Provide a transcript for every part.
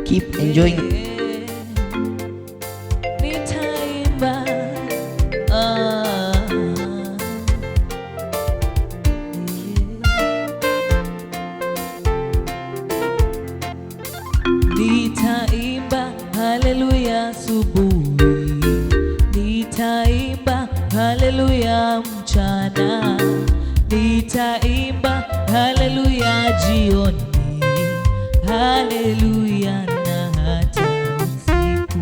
Keep enjoying. Nitaimba nitaimba haleluya asubuhi, nitaimba haleluya mchana, nitaimba haleluya jioni, haleluya na hata usiku.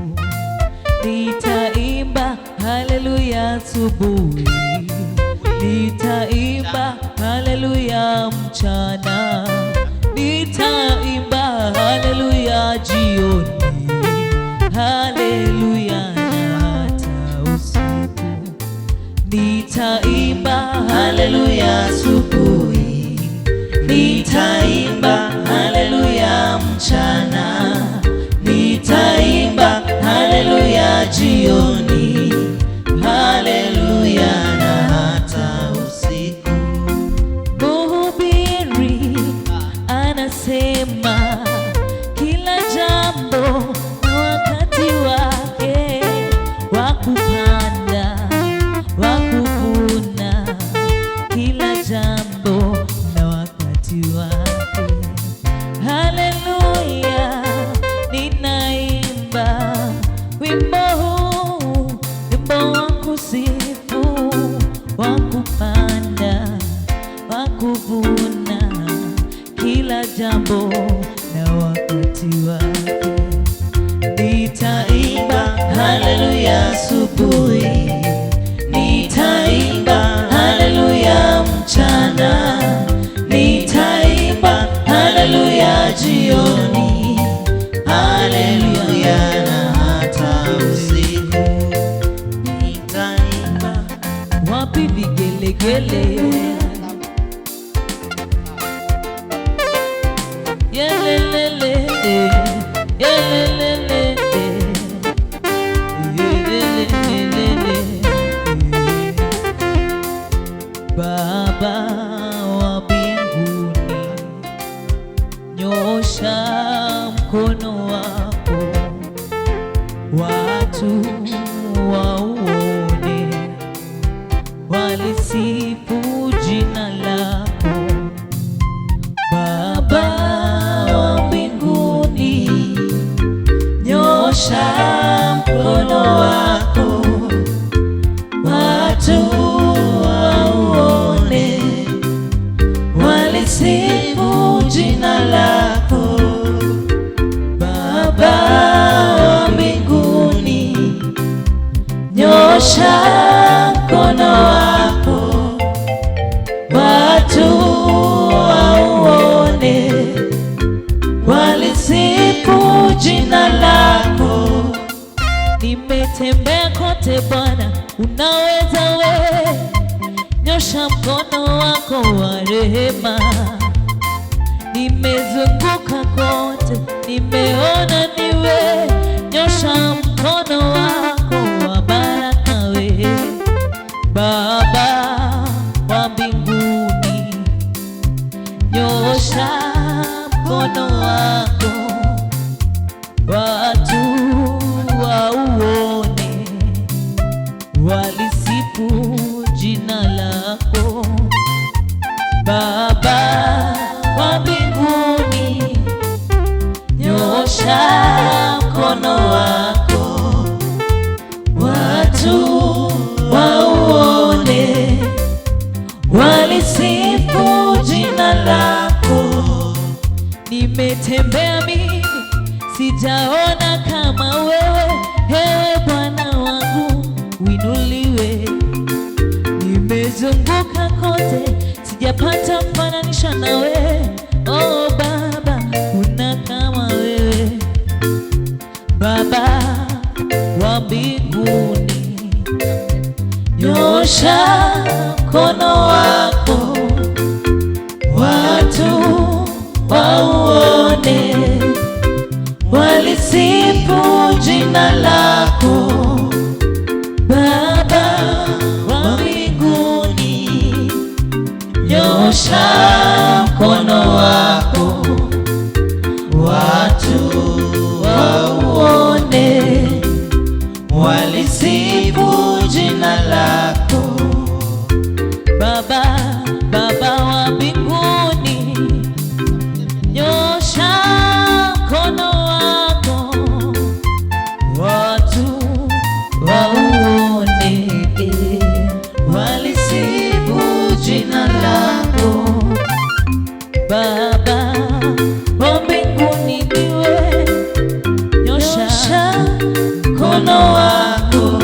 Nitaimba haleluya asubuhi, nitaimba haleluya mchana, nitaimba haleluya jioni, haleluya na hata usiku. Nitaimba haleluya asubuhi, nitaimba haleluya mchana, nitaimba haleluya jioni, haleluya na hata usiku. Mhubiri anasema kila jambo na wakati wake, wa kupanda wa kuvuna, kila jambo na wakati wake. Haleluya, ninaimba wimbo huu, wimbo wa kusifu, wa kupanda wa kuvuna, kila jambo na wakati wake. Nitaimba haleluya asubuhi, nitaimba haleluya mchana, nitaimba haleluya jioni, haleluya na hata usiku. Nitaimba wapi vigelegele, yelelele yelelele yelelele. Baba wa mbinguni, nyosha mkono wako, watu wauone, walisifu jina lako. Baba wa mbinguni, nyosha mkono wako, watu wauone, walisifu jina lako. Baba wa mbinguni, nyosha mkono wako, watu wauone, walisifu jina lako. Nimetembea kote Bwana, unaweza we, nyosha mkono wako wa rehema. Nimezunguka kote, nimeona niwe, nyosha mkono wako wa baraka we. Baba wa mbinguni, nyosha mkono wako, watu wauone, walisifu jina lako. Baba wa mbinguni, nyosha mkono wako, watu wauone, walisifu jina lako. Nimetembea mimi sijaona kama wewe, ewe Bwana wangu uinuliwe. Nimezunguka kote sijapata mfananisho nawe, oh Baba una kama wewe. Baba wa mbinguni, nyosha mkono wako, watu wauone, walisifu jina lako. Baba wa mbinguni, nyosha mkono wako, watu jina lako Baba wa mbinguni, niwe nyosha mkono wako,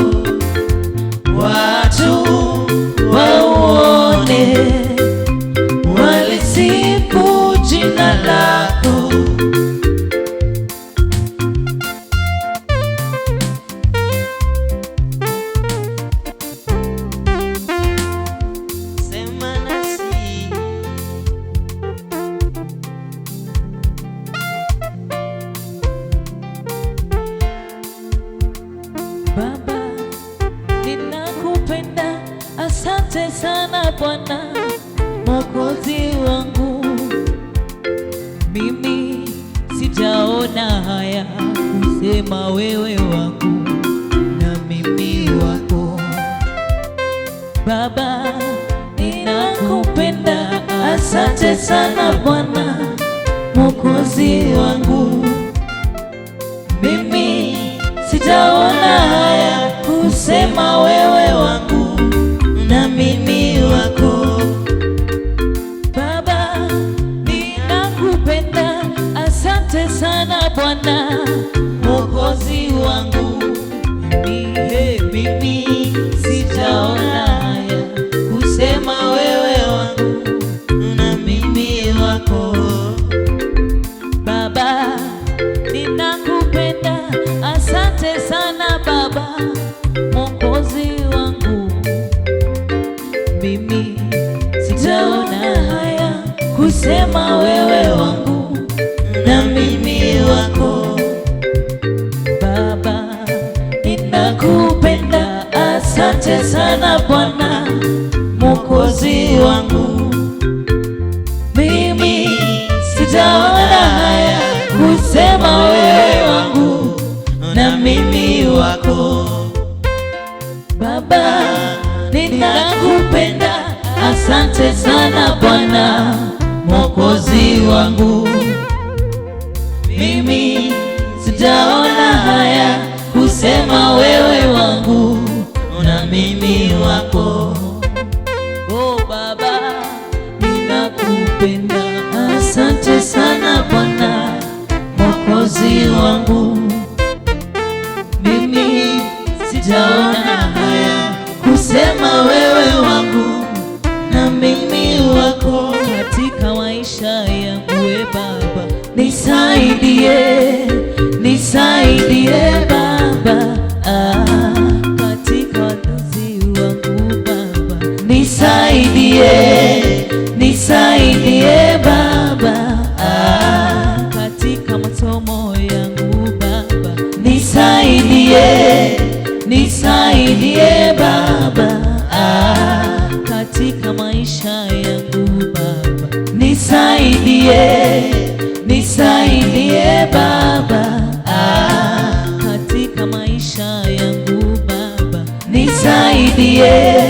watu wauone, walisifu jina lako. Sema nasi Baba, ninakupenda. Asante sana Bwana Mwokozi wangu, mimi sijaona haya kusema wewe wangu na mimi wako. Baba, ninakupenda. Asante sana Bwana Mwokozi wangu, mimi sijaona haya kusema wewe wangu na mimi wako. Baba, ninakupenda. Asante sana Bwana Mwokozi wangu, mimi sijaona haya kusema wewe wangu na mimi wako. Baba, ninakupenda. Asante sana Baba Mwokozi wangu, mimi sijaona haya kusema wewe wangu na mimi wako. Baba, ninakupenda. Asante sana Bwana Mwokozi wangu, mimi sijaona haya kusema wewe wangu na mimi wako. Baba, ninakupenda. Asante sana Bwana Mwokozi wangu, mimi sijaona haya kusema wewe wangu na mimi wako. Oh Baba, ninakupenda. Asante sana Bwana Mwokozi wangu, mimi sijaona haya kusema wewe wangu na mimi wako. Katika maisha yangu we Baba, nisaidie, nisaidie Baba. Katika wazazi wangu Baba, nisaidie, nisaidie Baba. Katika masomo yangu Baba, nisaidie, nisaidie Baba. Katika maisha yangu Baba, nisaidie, nisaidie Baba. Katika maisha yangu Baba, nisaidie,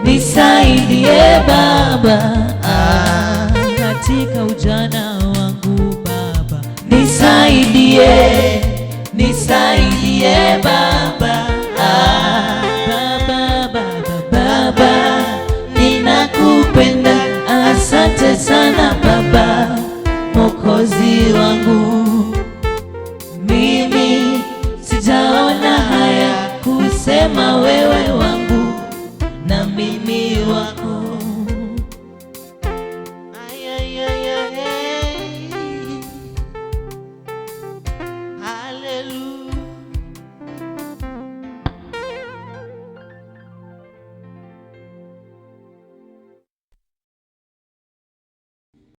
nisaidie Baba. Katika ujana wangu Baba, nisaidie, nisaidie Baba. Baba, Baba, Baba, ninakupenda. Asante sana Baba Mwokozi wangu, mimi sijaona haya kusema wewe wangu na mimi wako.